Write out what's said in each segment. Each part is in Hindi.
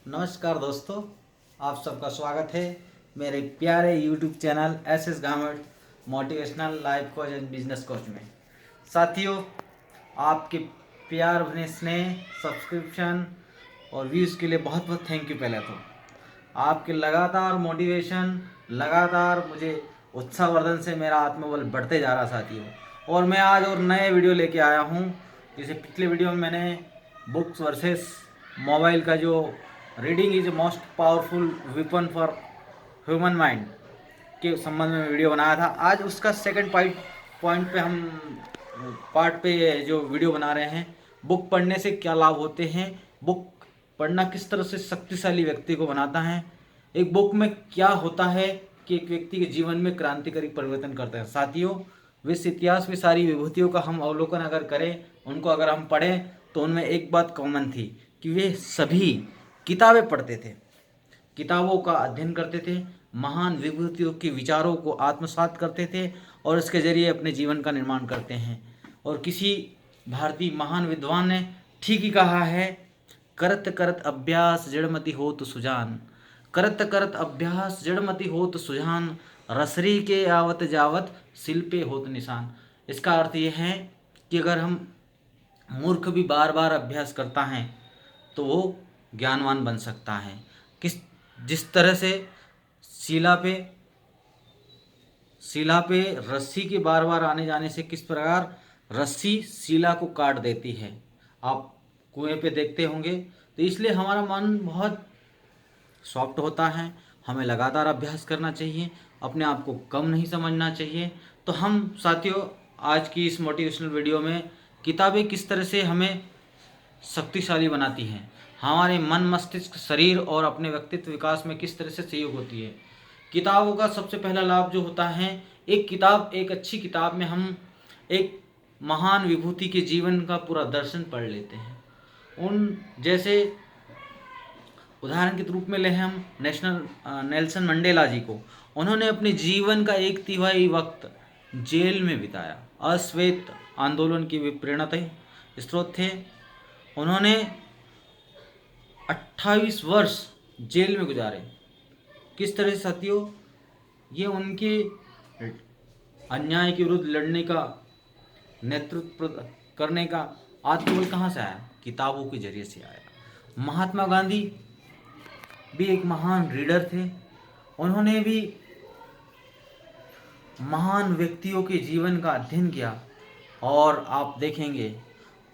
नमस्कार दोस्तों, आप सबका स्वागत है मेरे प्यारे YouTube channel S garment motivational life coach and business coach में। साथियों, आपके प्यार भरे स्नेह, सब्सक्रिप्शन और व्यूज़ के लिए बहुत बहुत थैंक यू। पहले तो आपके लगातार मोटिवेशन, लगातार मुझे उत्साहवर्धन से मेरा आत्मबल बढ़ते जा रहा साथियों। और मैं आज और नए वीडियो लेके आया हूँ। जैसे पिछले वीडियो में मैंने बुक्स वर्सेस मोबाइल का जो reading is most powerful weapon for human mind के संबंध में वीडियो बनाया था। आज उसका सेकंड पॉइंट पे हम पार्ट पे जो वीडियो बना रहे हैं, बुक पढ़ने से क्या लाभ होते हैं, बुक पढ़ना किस तरह से शक्तिशाली व्यक्ति को बनाता है, एक बुक में क्या होता है कि एक व्यक्ति के जीवन में क्रांतिकारी परिवर्तन करता है। साथियों, विश्व इतिहास में सारी विभूतियों का हम अवलोकन अगर करें, उनको अगर हम पढ़ें, तो उनमें एक बात कॉमन थी कि वे सभी किताबें पढ़ते थे, किताबों का अध्ययन करते थे, महान विभूतियों के विचारों को आत्मसात करते थे और इसके जरिए अपने जीवन का निर्माण करते हैं। और किसी भारतीय महान विद्वान ने ठीक ही कहा है, करत करत अभ्यास जड़मति होत सुजान, करत करत अभ्यास जड़मति होत सुजान, रसरी के आवत जावत शिल्पे होत निशान। इसका अर्थ यह है कि अगर हम मूर्ख भी बार बार अभ्यास करता है तो वो ज्ञानवान बन सकता है। जिस तरह से शिला पे रस्सी के बार बार आने जाने से किस प्रकार रस्सी शिला को काट देती है, आप कुएं पे देखते होंगे। तो इसलिए हमारा मन बहुत सॉफ्ट होता है, हमें लगातार अभ्यास करना चाहिए, अपने आप को कम नहीं समझना चाहिए। तो हम साथियों, आज की इस मोटिवेशनल वीडियो में किताबें किस तरह से हमें शक्तिशाली बनाती हैं, हमारे मन, मस्तिष्क, शरीर और अपने व्यक्तित्व विकास में किस तरह से सहयोग होती है। किताबों का सबसे पहला लाभ जो होता है, एक अच्छी किताब में हम एक महान विभूति के जीवन का पूरा दर्शन पढ़ लेते हैं। उन जैसे उदाहरण के रूप में ले हम नेल्सन मंडेला जी को। उन्होंने अपने जीवन का 1/3 वक्त जेल में बिताया। अश्वेत आंदोलन की वे प्रेरणा स्रोत थे। उन्होंने 28 वर्ष जेल में गुजारे। किस तरह से साथियों, ये उनके अन्याय के विरुद्ध लड़ने का, नेतृत्व करने का आत्मबल कहाँ से आया? किताबों के जरिए से आया। महात्मा गांधी भी एक महान रीडर थे। उन्होंने भी महान व्यक्तियों के जीवन का अध्ययन किया और आप देखेंगे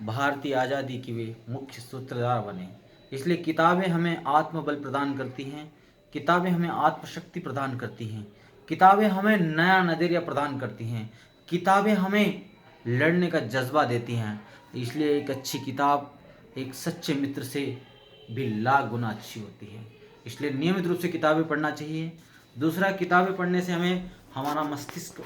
भारतीय आज़ादी की वे मुख्य सूत्रधार बने। इसलिए किताबें हमें आत्मबल प्रदान करती हैं, किताबें हमें आत्मशक्ति प्रदान करती हैं, किताबें हमें नया नज़रिया प्रदान करती हैं, किताबें हमें लड़ने का जज्बा देती हैं। इसलिए एक अच्छी किताब एक सच्चे मित्र से भी लाख गुना अच्छी होती है। इसलिए नियमित रूप से किताबें पढ़ना चाहिए। दूसरा, किताबें पढ़ने से हमारा मस्तिष्क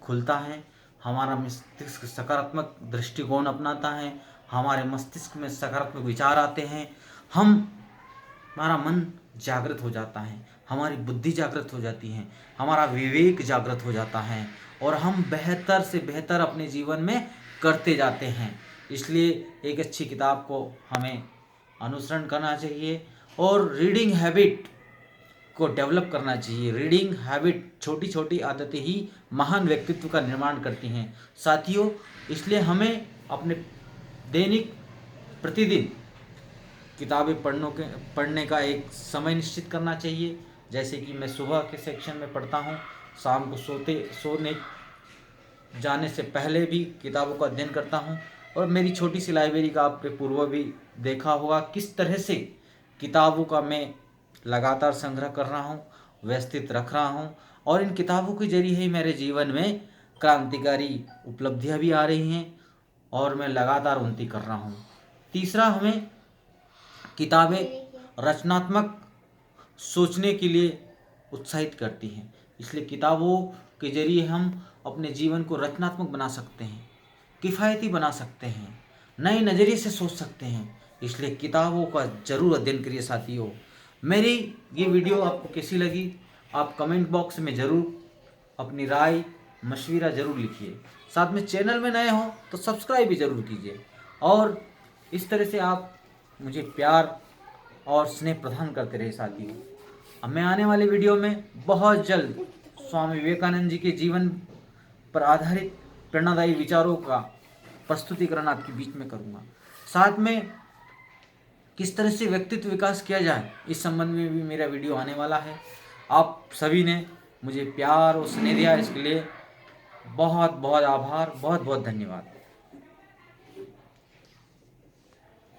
खुलता है, हमारा मस्तिष्क सकारात्मक दृष्टिकोण अपनाता है, हमारे मस्तिष्क में सकारात्मक विचार आते हैं, हमारा मन जागृत हो जाता है, हमारी बुद्धि जागृत हो जाती है, हमारा विवेक जागृत हो जाता है और हम बेहतर से बेहतर अपने जीवन में करते जाते हैं। इसलिए एक अच्छी किताब को हमें अनुसरण करना चाहिए और रीडिंग हैबिट को डेवलप करना चाहिए। रीडिंग हैबिट, छोटी छोटी आदतें ही महान व्यक्तित्व का निर्माण करती हैं साथियों। इसलिए हमें अपने प्रतिदिन किताबें पढ़ने का एक समय निश्चित करना चाहिए। जैसे कि मैं सुबह के सेक्शन में पढ़ता हूँ, शाम को सोने जाने से पहले भी किताबों का अध्ययन करता हूँ। और मेरी छोटी सी लाइब्रेरी का आपने पूर्व भी देखा होगा, किस तरह से किताबों का मैं लगातार संग्रह कर रहा हूँ, व्यवस्थित रख रहा हूँ और इन किताबों के जरिए ही मेरे जीवन में क्रांतिकारी उपलब्धियाँ भी आ रही हैं और मैं लगातार उन्नति कर रहा हूँ। तीसरा, हमें किताबें रचनात्मक सोचने के लिए उत्साहित करती हैं। इसलिए किताबों के जरिए हम अपने जीवन को रचनात्मक बना सकते हैं, किफ़ायती बना सकते हैं, नए नज़रिए से सोच सकते हैं। इसलिए किताबों का ज़रूर अध्ययन करिए साथियों। मेरी ये वीडियो आपको कैसी लगी, आप कमेंट बॉक्स में ज़रूर अपनी राय मशवरा ज़रूर लिखिए। साथ में चैनल में नए हो तो सब्सक्राइब भी ज़रूर कीजिए और इस तरह से आप मुझे प्यार और स्नेह प्रदान करते रहे साथियों। अब मैं आने वाले वीडियो में बहुत जल्द स्वामी विवेकानंद जी के जीवन पर आधारित प्रेरणादायी विचारों का प्रस्तुतिकरण आपके बीच में करूँगा। साथ में किस तरह से व्यक्तित्व विकास किया जाए इस संबंध में भी मेरा वीडियो आने वाला है। आप सभी ने मुझे प्यार और स्नेह दिया, इसके लिए बहुत बहुत आभार, बहुत बहुत धन्यवाद।